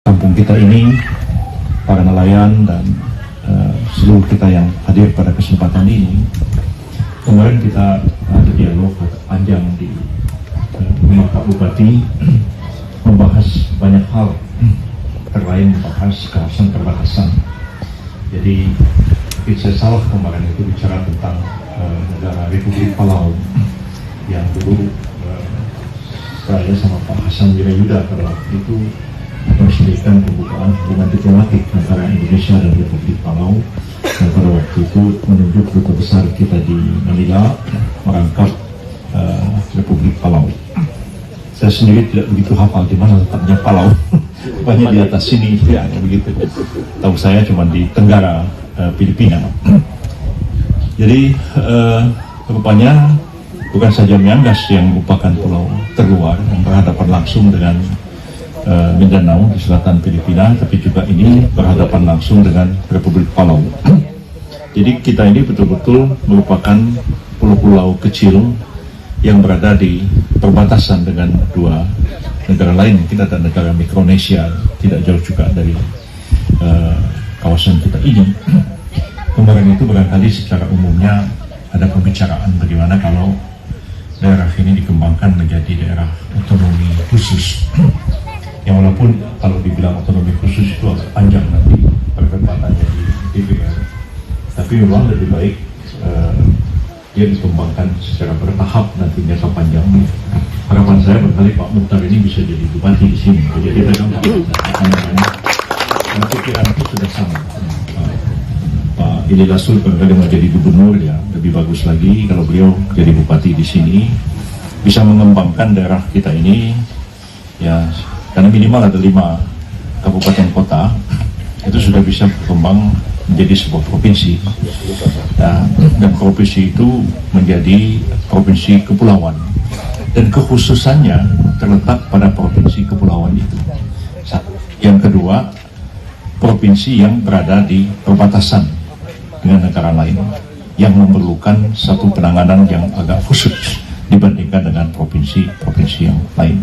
kampung kita ini, para nelayan dan seluruh kita yang hadir pada kesempatan ini. Kemarin kita ada dialog panjang di rumah Pak Bupati, membahas banyak hal, terlain membahas kawasan perbatasan. Jadi saya salah kemarin itu bicara tentang negara Republik Palau yang dulu saya sama Pak Hasan Wirayuda pada waktu itu meresmikan pembukaan hubungan diplomatik antara Indonesia dan Republik Palau, dan pada waktu itu menunjuk duta besar kita di Manila merangkap Republik Palau. Saya sendiri tidak begitu hafal di mana letaknya Palau, rupanya di atas sini ya, begitu. Tahu saya cuma di Tenggara Filipina. Jadi rupanya bukan saja Miangas yang merupakan pulau terluar yang berhadapan langsung dengan Mindanao di selatan Filipina, tapi juga ini berhadapan langsung dengan Republik Palau. Jadi kita ini betul-betul merupakan pulau-pulau kecil yang berada di perbatasan dengan dua negara lain. Kita ada negara Mikronesia, tidak jauh juga dari kawasan kita ini. Kemarin itu barangkali secara umumnya ada pembicaraan bagaimana kalau daerah ini dikembangkan menjadi daerah otonomi khusus. Yang walaupun kalau dibilang otonomi khusus itu agak panjang nanti perdebatannya di DPR, tapi memang lebih baik dia dikembangkan secara bertahap nantinya sepanjang. Harapan saya barangkali Pak Mukhtar ini bisa jadi bupati di sini, jadi pegang karena pikiran itu sudah sama. Pak Ili Lasul barangkali mau jadi gubernur, ya lebih bagus lagi kalau beliau jadi bupati di sini, bisa mengembangkan daerah kita ini, ya. Karena minimal ada 5 kabupaten kota, itu sudah bisa berkembang menjadi sebuah provinsi. Nah, dan provinsi itu menjadi provinsi kepulauan. Dan kekhususannya terletak pada provinsi kepulauan itu. Yang kedua, provinsi yang berada di perbatasan dengan negara lain, yang memerlukan satu penanganan yang agak khusus dibandingkan dengan provinsi-provinsi yang lain.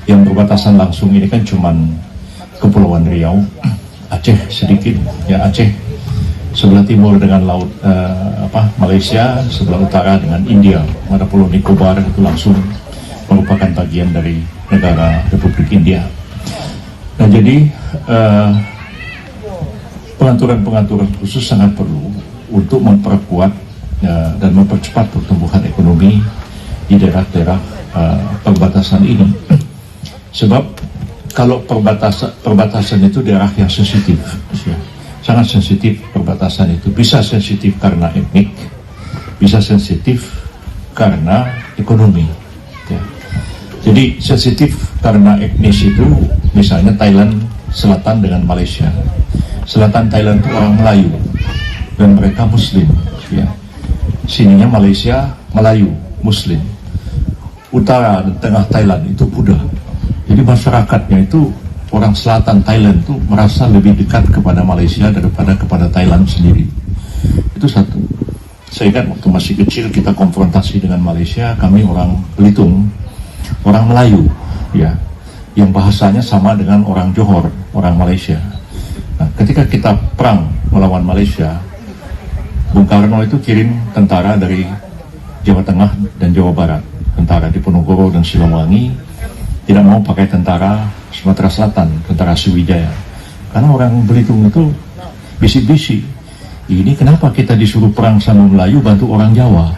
Yang berbatasan langsung ini kan cuman Kepulauan Riau, Aceh sedikit, ya Aceh sebelah timur dengan laut Malaysia, sebelah utara dengan India. Ada Pulau Nicobar itu langsung merupakan bagian dari negara Republik India. Nah jadi pengaturan-pengaturan khusus sangat perlu untuk memperkuat dan mempercepat pertumbuhan ekonomi di daerah-daerah perbatasan ini. Sebab kalau perbatasan itu daerah yang sensitif, ya, sangat sensitif. Perbatasan itu bisa sensitif karena etnik, bisa sensitif karena ekonomi, ya. Jadi sensitif karena etnis itu misalnya Thailand Selatan dengan Malaysia. Selatan Thailand itu orang Melayu dan mereka Muslim, ya. Sininya Malaysia Melayu Muslim. Utara dan tengah Thailand itu Buddha. Jadi masyarakatnya itu orang selatan Thailand itu merasa lebih dekat kepada Malaysia daripada kepada Thailand sendiri. Itu satu. Saya ingat waktu masih kecil kita konfrontasi dengan Malaysia, kami orang Belitung, orang Melayu, ya, yang bahasanya sama dengan orang Johor, orang Malaysia. Nah, ketika kita perang melawan Malaysia, Bung Karno itu kirim tentara dari Jawa Tengah dan Jawa Barat, tentara Diponegoro dan Siliwangi. Tidak mau pakai tentara Sumatera Selatan, tentara Sriwijaya, karena orang Belitung itu bisik-bisik, ini kenapa kita disuruh perang sama Melayu bantu orang Jawa?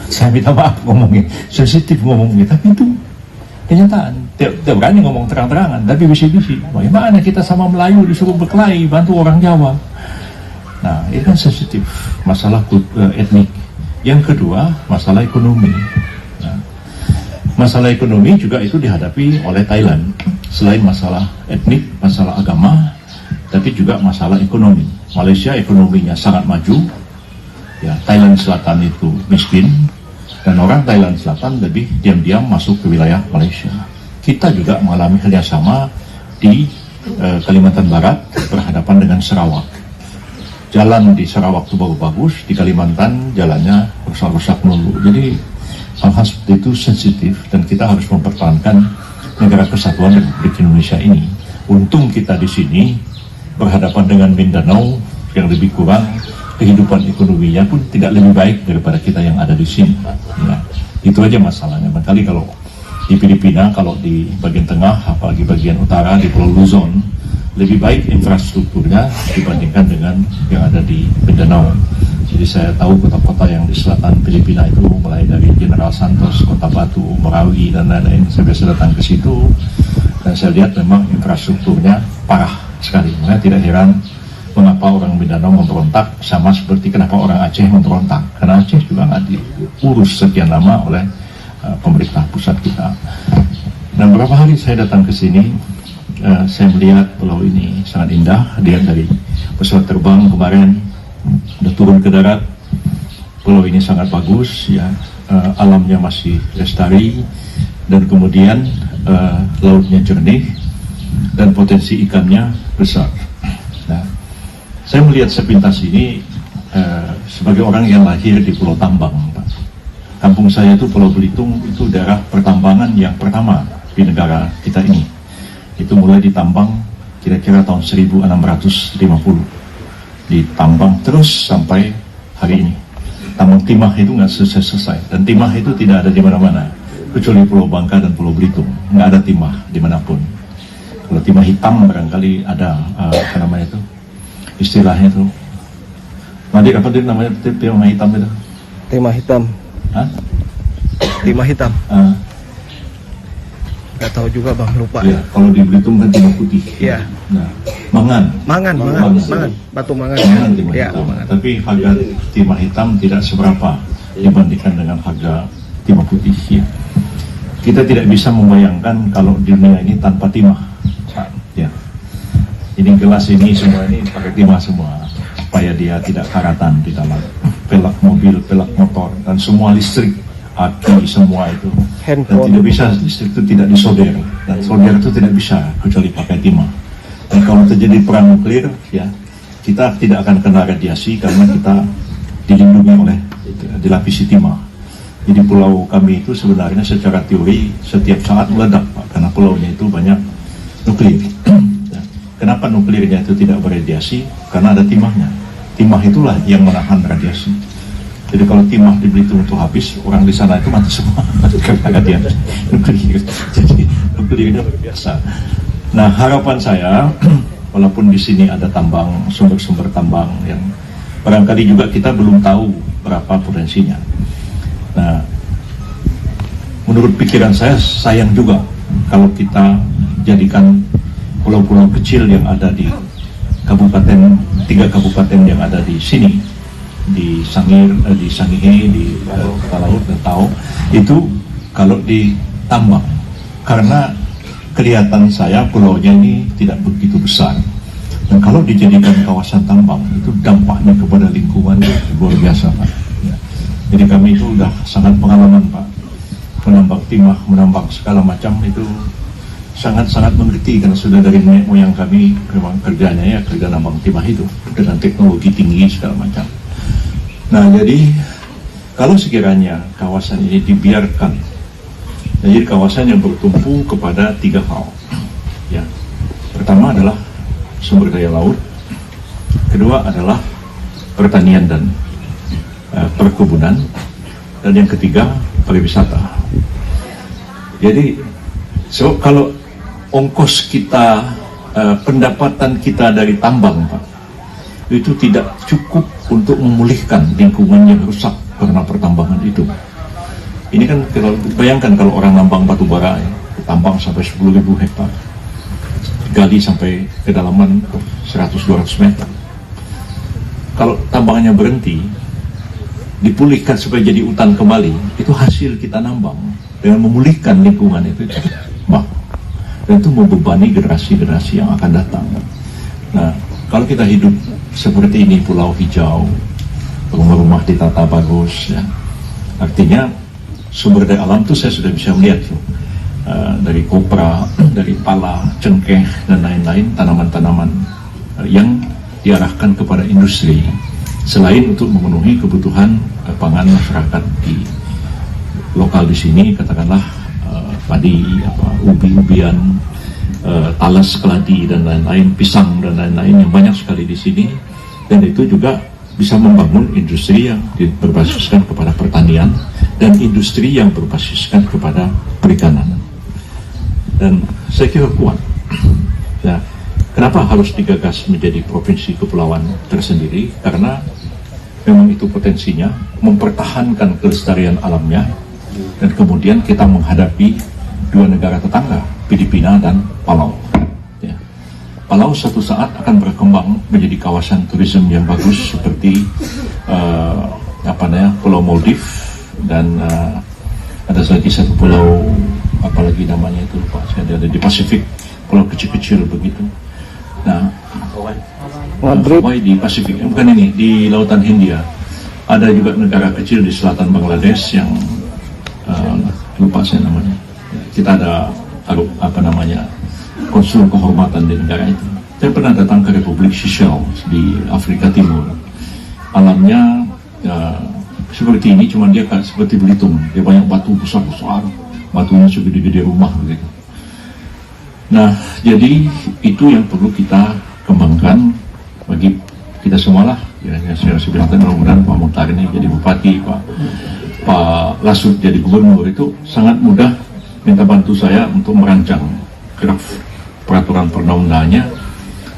Saya minta maaf ngomongnya, sensitif ngomongnya, tapi itu kenyataan. Tidak berani ngomong terang-terangan, tapi bisik-bisik. Bagaimana kita sama Melayu disuruh berkelahi bantu orang Jawa? Nah, ini kan sensitif, masalah etnik. Yang kedua, masalah ekonomi. Masalah ekonomi juga itu dihadapi oleh Thailand. Selain masalah etnik, masalah agama, tapi juga masalah ekonomi. Malaysia ekonominya sangat maju, ya, Thailand Selatan itu miskin, dan orang Thailand Selatan lebih diam-diam masuk ke wilayah Malaysia. Kita juga mengalami hal yang sama di Kalimantan Barat berhadapan dengan Sarawak. Jalan di Sarawak itu bagus, di Kalimantan jalannya rusak-rusak melulu. Jadi hal-hal seperti itu sensitif dan kita harus mempertahankan negara kesatuan Republik Indonesia ini. Untung kita di sini berhadapan dengan Mindanao yang lebih kurang kehidupan ekonominya pun tidak lebih baik daripada kita yang ada di sini. Ya, itu aja masalahnya. Barangkali kalau di Filipina, kalau di bagian tengah, apalagi bagian utara di Pulau Luzon, lebih baik infrastrukturnya dibandingkan dengan yang ada di Mindanao. Jadi saya tahu kota-kota yang di selatan Filipina itu, mulai dari General Santos, Kota Batu, Marawi, dan lain-lain. Saya biasa datang ke situ, dan saya lihat memang infrastrukturnya parah sekali. Makanya tidak heran mengapa orang Mindanao memberontak, sama seperti kenapa orang Aceh memberontak. Karena Aceh juga nggak diurus sekian lama oleh pemerintah pusat kita. Dan beberapa hari saya datang ke sini, saya melihat pulau ini sangat indah. Lihat dari pesawat terbang kemarin, udah turun ke darat, pulau ini sangat bagus, ya, alamnya masih lestari, dan kemudian lautnya jernih, dan potensi ikannya besar. Nah, saya melihat sepintas ini sebagai orang yang lahir di Pulau Tambang, Pak. Kampung saya itu Pulau Belitung, itu daerah pertambangan yang pertama di negara kita ini. Itu mulai ditambang kira-kira tahun 1650. Ditambang terus sampai hari ini. Tambang timah itu nggak selesai, dan timah itu tidak ada di mana-mana, kecuali Pulau Bangka dan Pulau Belitung. Nggak ada timah dimanapun. Kalau timah hitam barangkali ada, apa namanya itu, istilahnya itu. Nanti apa itu namanya, timah hitam itu? Timah hitam. Hah? Timah hitam. Gak tahu juga bang, lupa. Ya, kalau di Belitung kan timah putih. Iya. Nah, mangan. Batu mangan. Mangan timah Ya, hitam. mangan. Tapi harga timah hitam tidak seberapa dibandingkan dengan harga timah putih. Ya. Kita tidak bisa membayangkan kalau dunia ini tanpa timah. Ya. Ini gelas ini semua ini pakai timah semua, supaya dia tidak karatan di dalam. Pelak mobil, pelak motor, dan semua listrik, aki, semua itu. Handphone. Dan tidak bisa, listrik itu tidak disolder, dan solder itu tidak bisa kecuali pakai timah. Dan kalau terjadi perang nuklir, ya, kita tidak akan kena radiasi karena kita dilindungi oleh, dilapisi timah. Jadi pulau kami itu sebenarnya secara teori setiap saat meledak, Pak, karena pulaunya itu banyak nuklir. Kenapa nuklirnya itu tidak berradiasi? Karena ada timahnya. Timah itulah yang menahan radiasi. Jadi kalau timah di Belitung itu habis, orang di sana itu mati semua karena dia nuklir. Jadi nuklirnya biasa. Nah, harapan saya, walaupun di sini ada tambang, sumber-sumber tambang yang barangkali juga kita belum tahu berapa potensinya. Nah, menurut pikiran saya, sayang juga kalau kita jadikan pulau-pulau kecil yang ada di kabupaten, 3 kabupaten yang ada di sini, di Sangir, di Sangihe, di Kota Laut dan Tao, itu kalau ditambang, karena kelihatan saya pulaunya ini tidak begitu besar, dan kalau dijadikan kawasan tambang itu dampaknya kepada lingkungan luar biasa, Pak. Ya. Jadi kami itu udah sangat pengalaman, Pak, menambang timah, menambang segala macam itu sangat-sangat mengerti, karena sudah dari nenek moyang kami memang kerjanya ya kerja nambang timah itu dengan teknologi tinggi segala macam. Nah, jadi kalau sekiranya kawasan ini dibiarkan, jadi kawasan yang bertumpu kepada 3 hal, ya. Pertama adalah sumber daya laut, kedua adalah pertanian dan perkebunan, dan yang ketiga pariwisata. Jadi kalau ongkos kita, pendapatan kita dari tambang, Pak, itu tidak cukup untuk memulihkan lingkungan yang rusak karena pertambangan itu. Ini kan kalau bayangkan kalau orang nambang batu bara, ya, tambang sampai 10.000 hektar, gali sampai kedalaman 100-200 meter. Kalau tambangnya berhenti, dipulihkan supaya jadi hutan kembali, itu hasil kita nambang dengan memulihkan lingkungan itu, dan itu membebani generasi-generasi yang akan datang. Nah, kalau kita hidup seperti ini, pulau hijau, rumah-rumah ditata bagus, ya, artinya sumber daya alam itu saya sudah bisa melihat tuh, dari kopra, dari pala, cengkeh, dan lain-lain, tanaman-tanaman yang diarahkan kepada industri, selain untuk memenuhi kebutuhan pangan masyarakat di lokal di sini, katakanlah padi, ubi-ubian, talas, keladi dan lain-lain, pisang dan lain-lain yang banyak sekali di sini. Dan itu juga bisa membangun industri yang berbasiskan kepada pertanian dan industri yang berbasiskan kepada perikanan. Dan saya kira kuat. Nah, kenapa harus digagas menjadi provinsi kepulauan tersendiri? Karena memang itu potensinya mempertahankan kelestarian alamnya, dan kemudian kita menghadapi dua negara tetangga, Filipina dan Palau. Ya. Palau suatu saat akan berkembang menjadi kawasan turisme yang bagus seperti Pulau Maldives, dan ada lagi satu pulau, apalagi namanya itu lupa saya, ada di Pasifik, pulau kecil-kecil begitu. Nah, Hawaii di Pasifik, bukan ini, di Lautan Hindia. Ada juga negara kecil di selatan Bangladesh yang lupa saya namanya. Kita ada konsul kehormatan di negara itu. Saya pernah datang ke Republik Seychelles di Afrika Timur. Alamnya seperti ini, cuman dia seperti Belitung. Dia banyak batu besar-besar, batunya segede-gede rumah begitu. Nah, jadi itu yang perlu kita kembangkan bagi kita semua lah. Ya, saya bilang tadi, mudah-mudahan Pak Muhtar ini jadi bupati, Pak Lasut jadi gubernur, itu sangat mudah. Minta bantu saya untuk merancang draft peraturan perundang-undangannya.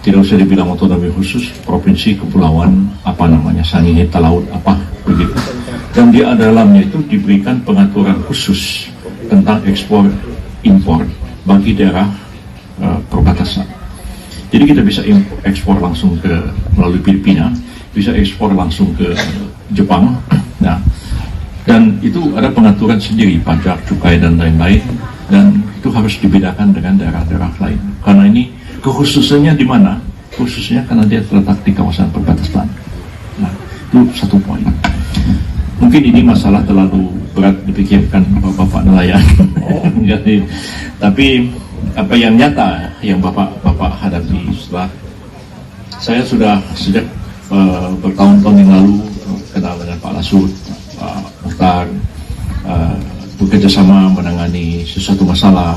Tidak usah dibilang otonomi khusus, provinsi, kepulauan, Sangihe, Talaut, begitu. Dan di dalamnya itu diberikan pengaturan khusus tentang ekspor impor bagi daerah perbatasan. Jadi kita bisa ekspor langsung melalui Filipina, bisa ekspor langsung ke Jepang. Nah, dan itu ada pengaturan sendiri, pajak, cukai dan lain-lain, dan itu harus dibedakan dengan daerah-daerah lain. Karena ini kekhususannya di mana? Khususnya karena dia terletak di kawasan perbatasan. Nah, itu satu poin. Mungkin ini masalah terlalu berat dipikirkan Bapak nelayan. Jadi, tapi apa yang nyata yang Bapak hadapi setelah saya sudah sejak bertahun-tahun yang lalu kenal dengan Pak Lasut, Pak Muhtar, bekerja sama menangani sesuatu masalah.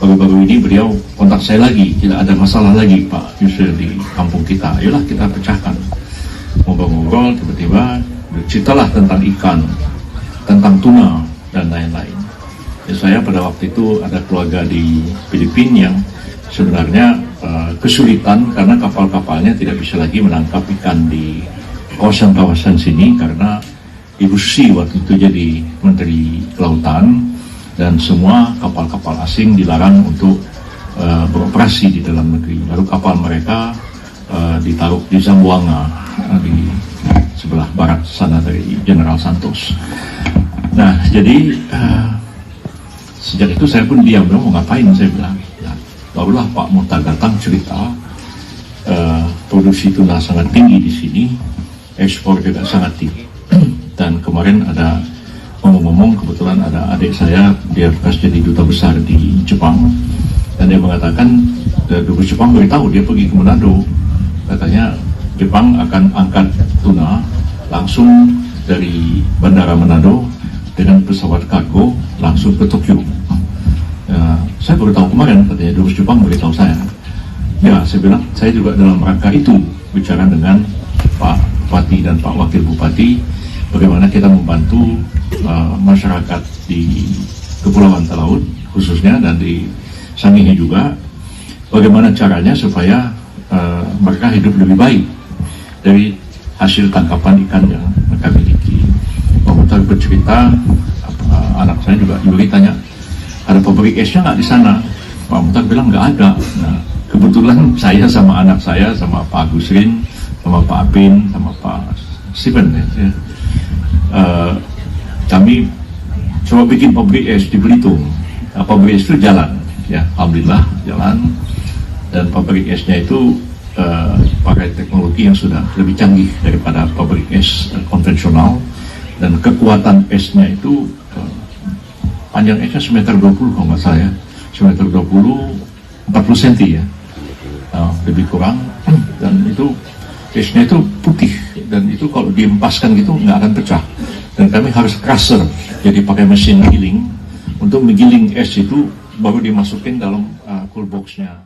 Baru-baru ini beliau kontak saya lagi, tidak ada masalah lagi Pak Yusril di kampung kita, ayolah kita pecahkan. Ngobrol-ngobrol, tiba-tiba berceritalah tentang ikan, tentang tuna dan lain-lain. Ya, saya pada waktu itu ada keluarga di Filipina yang sebenarnya kesulitan karena kapal-kapalnya tidak bisa lagi menangkap ikan di kawasan-kawasan sini karena Ibu Susi waktu itu jadi Menteri Kelautan, dan semua kapal-kapal asing dilarang untuk beroperasi di dalam negeri. Lalu kapal mereka ditaruh di Zamboanga, di sebelah barat sana dari General Santos. Nah, jadi sejak itu saya pun diam, mau ngapain, saya bilang. Nah, barulah Pak Muhtar datang cerita, produksi tuna sangat tinggi di sini, ekspor juga sangat tinggi. Dan kemarin ada ngomong-ngomong, kebetulan ada adik saya, dia bekas jadi duta besar di Jepang, dan dia mengatakan, dubes Jepang beritahu dia pergi ke Manado, katanya Jepang akan angkat tuna langsung dari Bandara Manado dengan pesawat kargo langsung ke Tokyo. Saya baru tahu kemarin, katanya dubes Jepang beritahu saya. Ya, saya bilang, saya juga dalam rangka itu bicara dengan Pak Bupati dan Pak Wakil Bupati, bagaimana kita membantu masyarakat di Kepulauan Talaut khususnya dan di Sangihe juga, bagaimana caranya supaya mereka hidup lebih baik dari hasil tangkapan ikan yang mereka miliki. Pak Muhtar bercerita, anak saya juga Yuri tanya, ada pabrik esnya nggak di sana? Pak Muhtar bilang nggak ada. Nah, kebetulan saya sama anak saya, sama Pak Agusrin, sama Pak Apin, sama Pak Steven, ya, kami coba bikin pabrik es di Belitung. Nah, pabrik es itu jalan, ya, alhamdulillah jalan, dan pabrik esnya itu pakai teknologi yang sudah lebih canggih daripada pabrik es konvensional, dan kekuatan esnya itu panjang esnya 1,20 m kalau nggak salah ya, 1,20 m 40 cm ya, lebih kurang, dan itu esnya itu putih, dan itu kalau diempaskan gitu nggak akan pecah. Dan kami harus crusher, jadi pakai mesin giling untuk menggiling es itu baru dimasukin dalam cool box-nya.